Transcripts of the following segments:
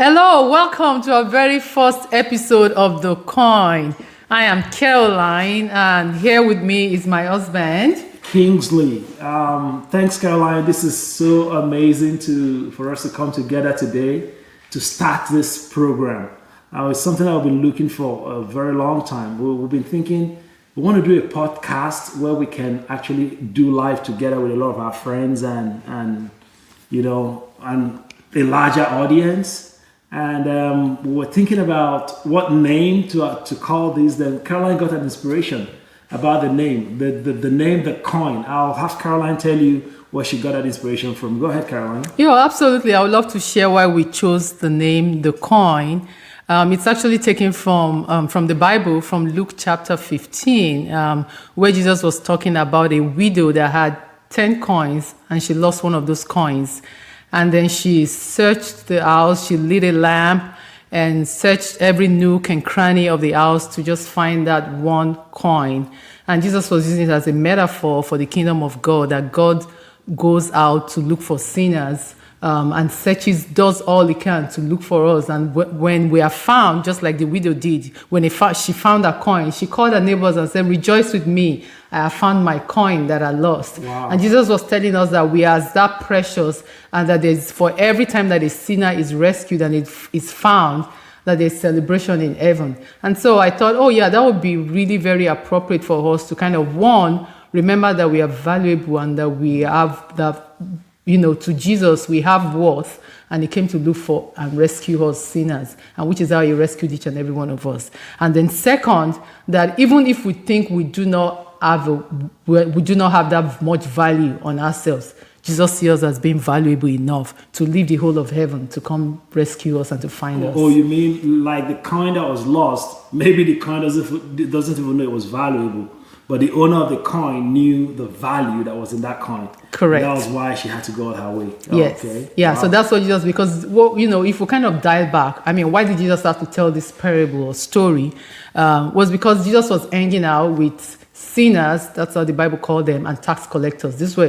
Hello, welcome to our very first episode of The Coin. I am Caroline, and here with me is my husband, Kingsley. Thanks, Caroline. This is so amazing for us to come together today to start this program. It's something I've been looking for a very long time. We've been thinking we want to do a podcast where we can actually do live together with a lot of our friends and a larger audience. And we were thinking about what name to call this. Then Caroline got an inspiration about the name, the name, the coin. I'll have Caroline tell you where she got that inspiration from. Go ahead, Caroline. Yeah, absolutely. I would love to share why we chose the name, the coin. It's actually taken from the Bible, from Luke chapter 15, where Jesus was talking about a widow that had 10 coins and she lost one of those coins. And then she searched the house, she lit a lamp and searched every nook and cranny of the house to just find that one coin. And Jesus was using it as a metaphor for the kingdom of God, that God goes out to look for sinners and does all he can to look for us. And when we are found, just like the widow did, when she found a coin, she called her neighbors and said, "Rejoice with me, I have found my coin that I lost." Wow. And Jesus was telling us that we are that precious, and that there's, for every time that a sinner is rescued and it is found, that there's celebration in heaven. And so I thought, that would be really very appropriate for us to kind of, remember that we are valuable and that we have that, to Jesus we have worth, and he came to look for and rescue us sinners, and which is how he rescued each and every one of us. And then second, that even if we think we do not have that much value on ourselves, Jesus sees us as being valuable enough to leave the whole of heaven to come rescue us and to find us. Oh, you mean like the coin that was lost? Maybe the coin doesn't even know it was valuable, but the owner of the coin knew the value that was in that coin. Correct. That was why she had to go out her way. Yes. Okay. Yeah. Wow. So that's what Jesus, because if we kind of dial back, why did Jesus have to tell this parable or story? Was because Jesus was hanging out with sinners. That's how the Bible called them, and tax collectors. This were,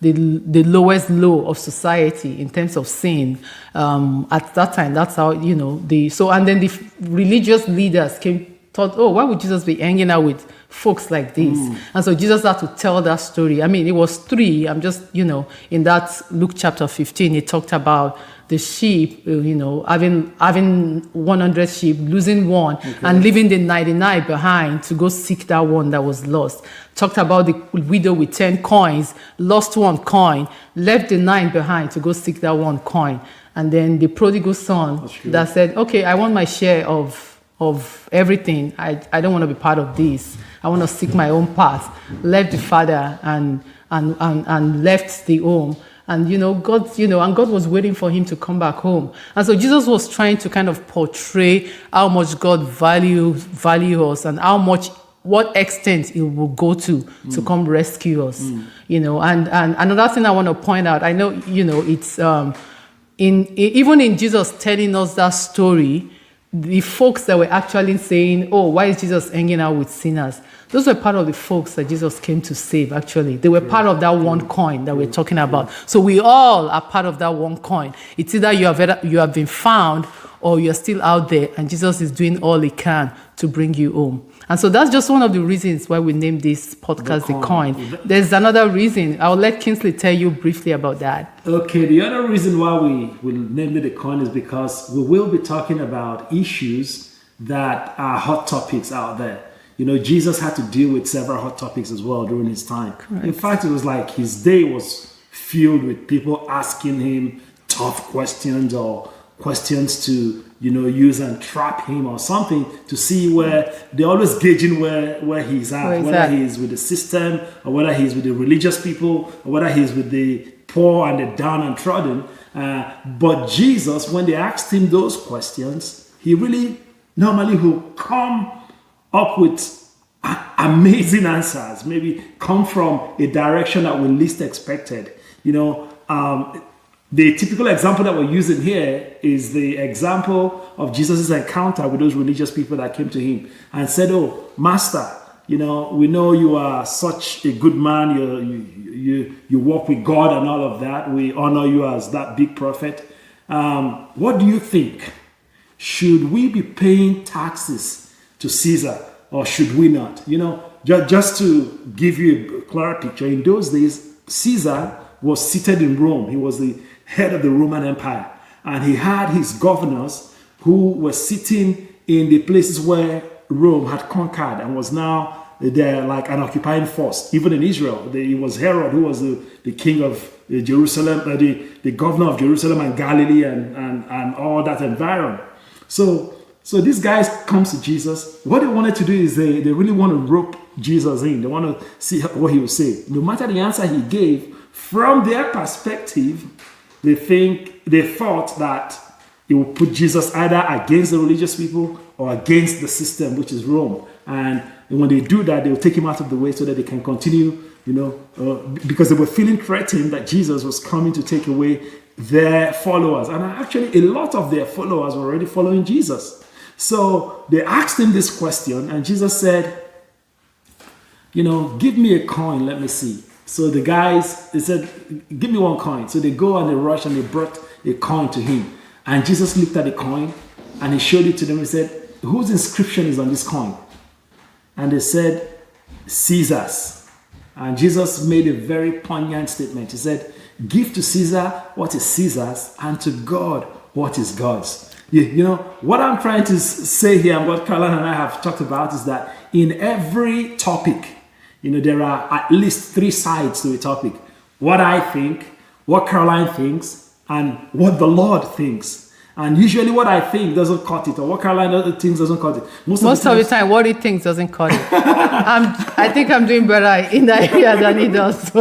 the lowest low of society in terms of sin at that time. That's how and then the religious leaders thought, why would Jesus be hanging out with folks like this? And so Jesus had to tell that story. It was three. I'm just, in that Luke chapter 15, he talked about the sheep, having 100 sheep, losing one, and leaving the 99 behind to go seek that one that was lost. Talked about the widow with 10 coins, lost one coin, left the 9 behind to go seek that one coin. And then the prodigal son that said, okay, I want my share of everything. I don't want to be part of this. I want to seek my own path. Left the father and left the home. And God was waiting for him to come back home. And so Jesus was trying to kind of portray how much God value us, and what extent he will go to come rescue us. And another thing I want to point out, I know, it's even in Jesus telling us that story, the folks that were actually saying, why is Jesus hanging out with sinners? Those were part of the folks that Jesus came to save, actually. They were part of that one coin that we're talking about. So we all are part of that one coin. It's either you have been found or you're still out there, and Jesus is doing all he can to bring you home. And so that's just one of the reasons why we named this podcast The Coin. There's another reason. I'll let Kingsley tell you briefly about that. Okay, the other reason why we named it The Coin is because we will be talking about issues that are hot topics out there. Jesus had to deal with several hot topics as well during his time. Correct. In fact, it was like his day was filled with people asking him tough questions, or questions to use and trap him or something, to see where they're always gauging where he's at, whether he's with the system, or whether he's with the religious people, or whether he's with the poor and the down and trodden. But Jesus, when they asked him those questions, he really normally will come up with amazing answers, maybe come from a direction that we least expected. The typical example that we're using here is the example of Jesus' encounter with those religious people that came to him and said, Master, we know you are such a good man, you walk with God and all of that. We honor you as that big prophet. What do you think? Should we be paying taxes to Caesar or should we not? Just to give you a clearer picture, in those days, Caesar was seated in Rome. He was the head of the Roman Empire. And he had his governors who were sitting in the places where Rome had conquered and was now there like an occupying force. Even in Israel, it was Herod who was the king of Jerusalem, the governor of Jerusalem and Galilee and all that environment. So these guys comes to Jesus. What they wanted to do is they really want to rope Jesus in. They want to see what he will say. No matter the answer he gave, from their perspective, they thought that it would put Jesus either against the religious people or against the system, which is Rome. And when they do that, they will take him out of the way so that they can continue, because they were feeling threatened that Jesus was coming to take away their followers. And actually, a lot of their followers were already following Jesus. So they asked him this question, and Jesus said, give me a coin, let me see. So the guys, they said, give me one coin. So they go and they rush and they brought a coin to him. And Jesus looked at the coin and he showed it to them and said, whose inscription is on this coin? And they said, Caesar's. And Jesus made a very poignant statement. He said, give to Caesar what is Caesar's and to God what is God's. What I'm trying to say here and what Caroline and I have talked about is that in every topic, there are at least 3 sides to a topic. What I think, what Caroline thinks, and what the Lord thinks. And usually what I think doesn't cut it, or what Caroline thinks doesn't cut it. Most of the time, what he thinks doesn't cut it. I think I'm doing better in that area than he does.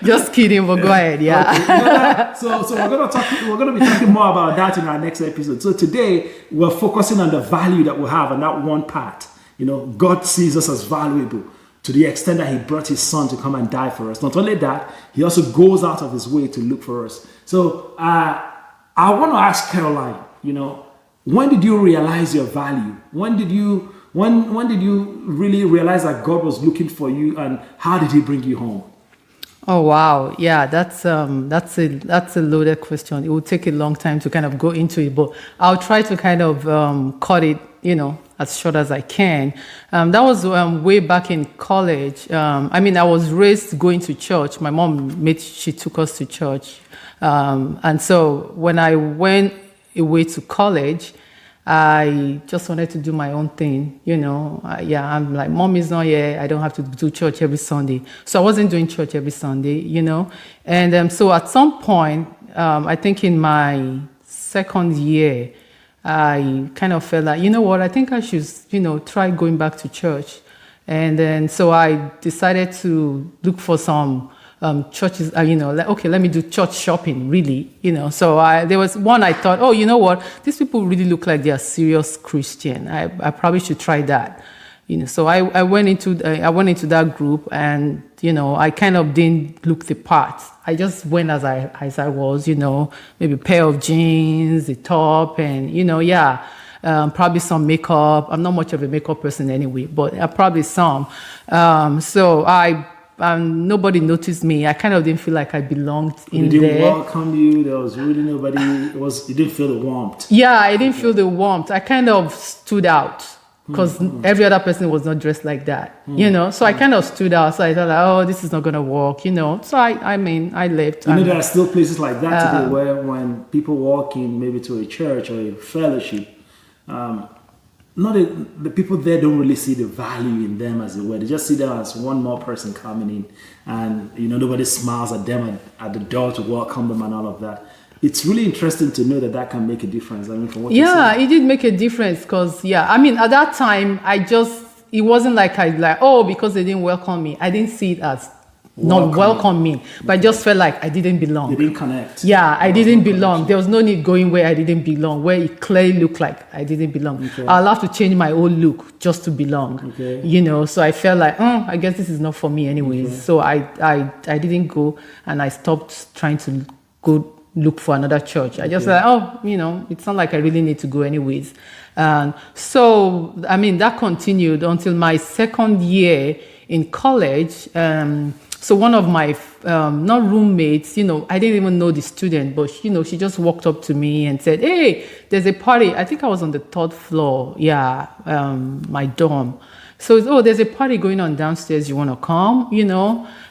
Just kidding, but go ahead, yeah. Okay. So we're gonna be talking more about that in our next episode. So today we're focusing on the value that we have on that one part. God sees us as valuable to the extent that he brought his son to come and die for us. Not only that, he also goes out of his way to look for us. So I want to ask Caroline, when did you realize your value? When did you really realize that God was looking for you, and how did he bring you home? Oh wow, yeah, that's a loaded question. It will take a long time to kind of go into it, but I'll try to kind of cut it, as short as I can. That was way back in college. I was raised going to church. My mom she took us to church. And so when I went away to college, I just wanted to do my own thing, I'm like, mom is not here. I don't have to do church every Sunday. So I wasn't doing church every Sunday, And so at some point, I think in my second year, I kind of felt like, I think I should, try going back to church. And then so I decided to look for some churches, let me do church shopping, really, So there was one I thought, these people really look like they are serious Christian. I probably should try that, So I went into that group, and I kind of didn't look the part. I just went as I was, maybe a pair of jeans, a top, and probably some makeup. I'm not much of a makeup person anyway, but probably some. Nobody noticed me. I kind of didn't feel like I belonged in there. They didn't welcome you. There was really nobody. You didn't feel the warmth. Yeah, I didn't feel the warmth. I kind of stood out because every other person was not dressed like that, So I kind of stood out. So I thought, this is not going to work, So I left. There are still places like that today where when people walk in maybe to a church or a fellowship, the people there don't really see the value in them, as it were. They just see them as one more person coming in, and nobody smiles at them at the door to welcome them and all of that. It's really interesting to know that can make a difference. From what you said. It did make a difference because at that time it wasn't like because they didn't welcome me. I didn't see it as not welcome me, but I just felt like I didn't belong. You didn't connect. Yeah, I didn't belong. There was no need going where I didn't belong, where it clearly looked like I didn't belong. Okay. I'll have to change my whole look just to belong. Okay. So I felt like, I guess this is not for me anyways. Okay. So I didn't go, and I stopped trying to go look for another church. I just it's not like I really need to go anyways. So that continued until my second year in college. So one of my not roommates, I didn't even know the student, but she just walked up to me and said, "Hey, there's a party." I think I was on the 3rd floor. Yeah, my dorm. So, oh, there's a party going on downstairs. You want to come?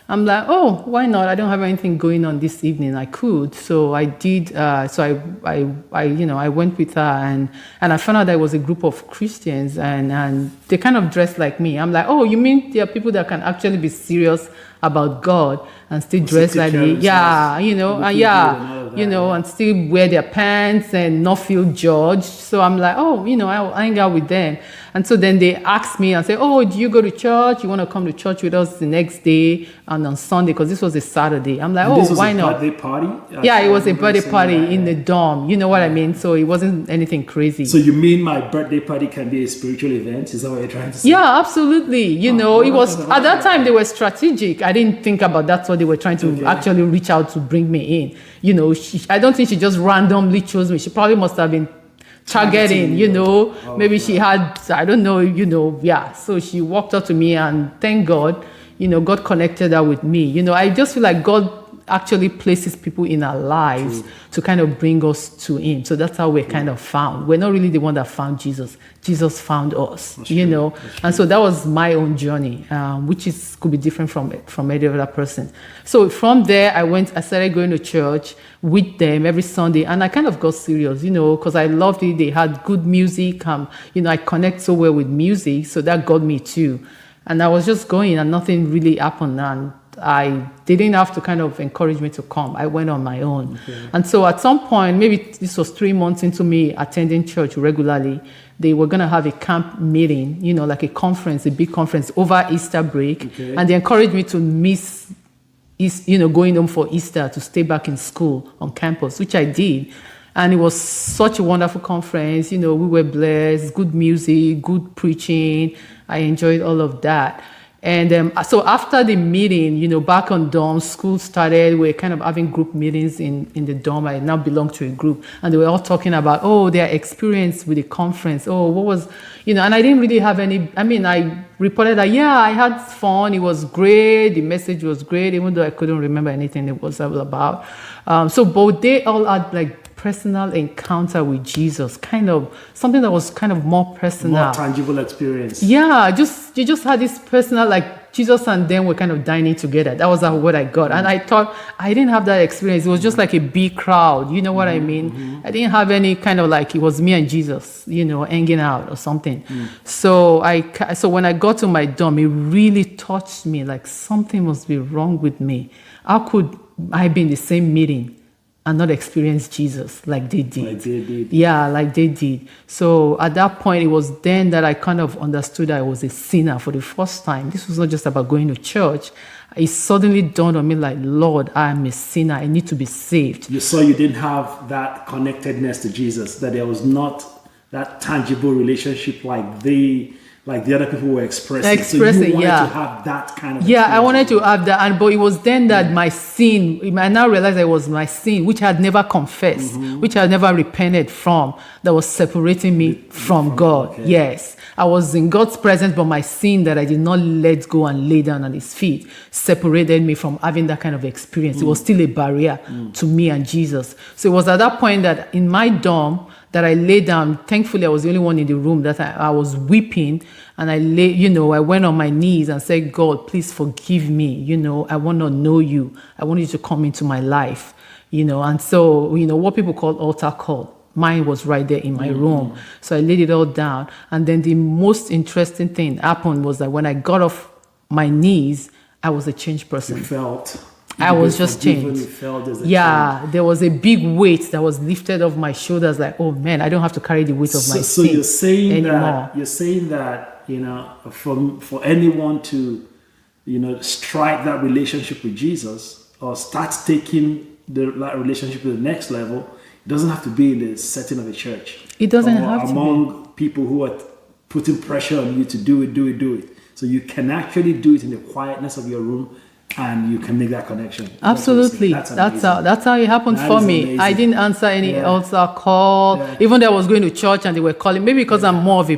I'm like, oh, why not? I don't have anything going on this evening. I could. So I did. So I went with her, and I found out there was a group of Christians, and they kind of dressed like me. I'm like, oh, you mean there are people that can actually be serious about God and still dress like me? Yeah, and still wear their pants and not feel judged. So I'm like, oh, I'll hang out with them. And so then they asked me and say, oh, do you go to church? You want to come to church with us the next day and on Sunday? Because this was a Saturday. I'm like, why not? This was a birthday party? Yeah, it was a birthday party in the dorm. You know what I mean? So it wasn't anything crazy. So you mean my birthday party can be a spiritual event? Is that what you're trying to say? Yeah, absolutely. It was, at that time, they were strategic. I didn't think about that's what they were trying to actually reach out to bring me in. I don't think she just randomly chose me. She probably must have been targeting, maybe she had, I don't know, yeah. So she walked up to me, and thank God, God connected her with me. I just feel like God actually places people in our lives to kind of bring us to him. So that's how we're kind of found. We're not really the one that found Jesus. Jesus found us, And so that was my own journey, which could be different from any other person. So from there, I started going to church with them every Sunday, and I kind of got serious, because I loved it. They had good music. I connect so well with music, so that got me too. And I was just going, and nothing really happened, and I didn't have to kind of encourage me to come. I went on my own. Okay. And so at some point, maybe this was 3 months into me attending church regularly, they were going to have a camp meeting, like a conference, a big conference over Easter break. Okay. And they encouraged me to miss, going home for Easter, to stay back in school on campus, which I did. And it was such a wonderful conference. We were blessed, good music, good preaching. I enjoyed all of that. And so after the meeting, back on dorm, school started. We were kind of having group meetings in the dorm. I now belong to a group. And they were all talking about, their experience with the conference. What was, and I didn't really have any, I reported that, I had fun. It was great. The message was great, even though I couldn't remember anything it was all about. But they all had personal encounter with Jesus, kind of something that was kind of more personal, more tangible experience. Yeah, you just had this personal, Jesus and them were kind of dining together. That was what I got. And I thought I didn't have that experience. It was just like a big crowd. You know what I mean? Mm-hmm. I didn't have any kind of it was me and Jesus, hanging out or something. So when I got to my dorm, it really touched me. Something must be wrong with me. How could I be in the same meeting and not experience Jesus like they did? Yeah, like they did. So at that point, it was then that I kind of understood I was a sinner for the first time. This was not just about going to church. It suddenly dawned on me Lord, I am a sinner. I need to be saved. You saw you didn't have that connectedness to Jesus, that there was not that tangible relationship like the other people were expressing. So you wanted to have that kind of experience. I wanted to have that. But it was then that my sin, I now realized it was my sin, which I had never confessed, which I had never repented from, that was separating me from God. Okay. Yes. I was in God's presence, but my sin that I did not let go and lay down at his feet separated me from having that kind of experience. It was still a barrier to me and Jesus. So it was at that point that in my dorm, that I lay down. Thankfully, I was the only one in the room that I was weeping, and I went on my knees and said, God, please forgive me. I want to know you. I want you to come into my life. And so, what people call altar call. Mine was right there in my room. So I laid it all down. And then the most interesting thing happened was that when I got off my knees, I was a changed person. I was just changed. There was a big weight that was lifted off my shoulders. Oh man, I don't have to carry the weight of my sin. So you're saying that for anyone to strike that relationship with Jesus or start taking that relationship to the next level, it doesn't have to be in the setting of a church. It doesn't have to be among people who are putting pressure on you to do it. So you can actually do it in the quietness of your room. And you can make that connection. Absolutely. That's how it happened for me. Amazing. I didn't answer any altar call. Yeah. Even though I was going to church and they were calling, maybe because I'm more of a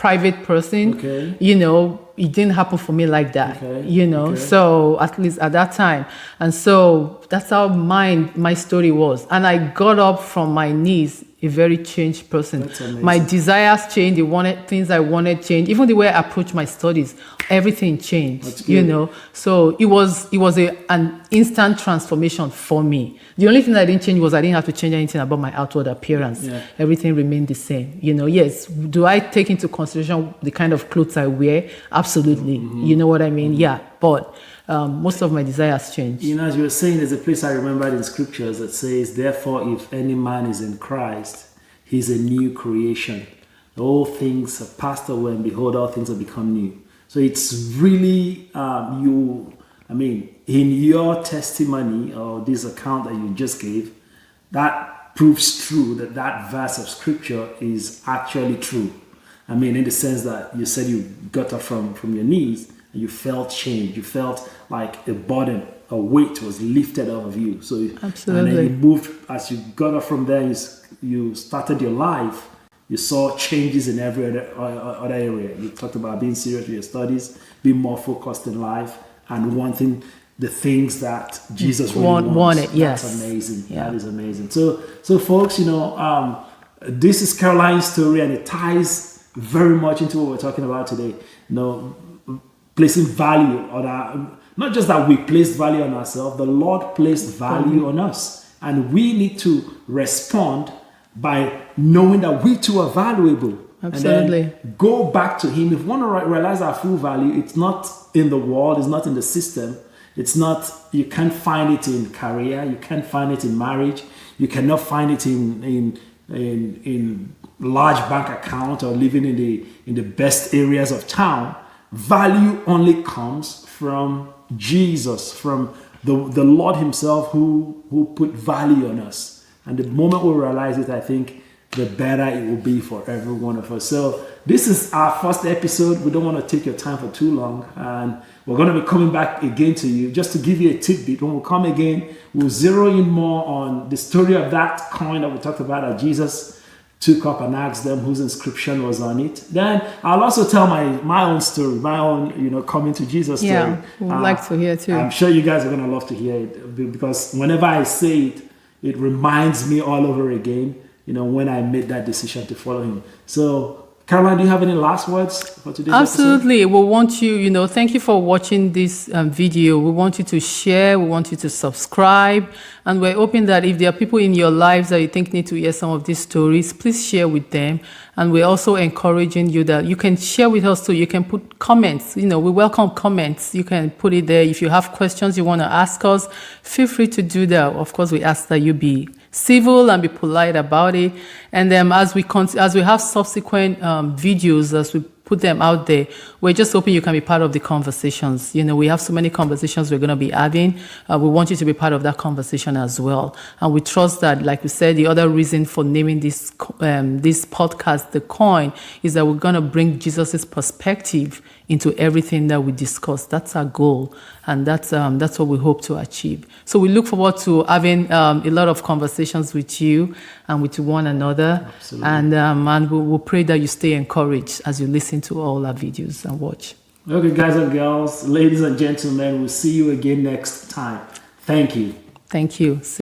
private person. Okay. You know, it didn't happen for me like that. Okay. You know, Okay. so at least at that time. And so that's how my story was. And I got up from my knees a very changed person. That's amazing. My desires changed. I wanted things I wanted changed. Even the way I approached my studies, everything changed. That's You good. know, so it was an instant transformation for me. The only thing I didn't change was I didn't have to change anything about my outward appearance. Yeah. Everything remained the same. You know, yes. Do I take into consideration the kind of clothes I wear? Absolutely. You know what I mean? Yeah. But most of my desires change. You know, as you were saying, there's a place I remembered in scriptures that says, therefore, if any man is in Christ, he's a new creation. All things have passed away, and behold, all things have become new. So it's really, in your testimony or this account that you just gave, that proves true that verse of scripture is actually true. I mean, in the sense that you said you got up from your knees and you felt change. You felt like a burden, a weight was lifted off of you. So, Absolutely. And then you moved, as you got up from there, you started your life. You saw changes in every other area. You talked about being serious with your studies, being more focused in life, and wanting the things that Jesus really wanted. Yes, that's amazing. Yeah. That is amazing. So folks, this is Caroline's story, and it ties very much into what we're talking about today. Placing value on not just that we placed value on ourselves, the Lord placed value on us, and we need to respond by knowing that we too are valuable. Absolutely. And then go back to Him. If we want to realize our full value, it's not in the world, it's not in the system. It's not, you can't find it in career, you can't find it in marriage, you cannot find it in large bank account or living in the best areas of town. Value only comes from Jesus, from the Lord Himself who put value on us. And the moment we realize it, I think the better it will be for every one of us. So this is our first episode. We don't want to take your time for too long. And we're going to be coming back again to you just to give you a tidbit. When we come again, we'll zero in more on the story of that coin that we talked about that Jesus took up and asked them whose inscription was on it. Then I'll also tell my own story, my own, coming to Jesus story. Yeah, we'd like to hear too. I'm sure you guys are going to love to hear it because whenever I say it, it reminds me all over again, when I made that decision to follow Him. So, Caroline, do you have any last words for today's Absolutely. episode? We want you, thank you for watching this video. We want you to share. We want you to subscribe. And we're hoping that if there are people in your lives that you think need to hear some of these stories, please share with them. And we're also encouraging you that you can share with us too. You can put comments. We welcome comments. You can put it there. If you have questions you want to ask us, feel free to do that. Of course, we ask that you be civil and be polite about it. And then as we have subsequent videos, as we put them out there, we're just hoping you can be part of the conversations. We have so many conversations we're going to be having. We want you to be part of that conversation as well. And we trust that, like we said, the other reason for naming this podcast The Coin is that we're going to bring Jesus's perspective into everything that we discuss. That's our goal, and that's what we hope to achieve. So we look forward to having a lot of conversations with you and with one another. Absolutely. And we'll pray that you stay encouraged as you listen to all our videos and watch. Okay, guys and girls, ladies and gentlemen, we'll see you again next time. Thank you. Thank you.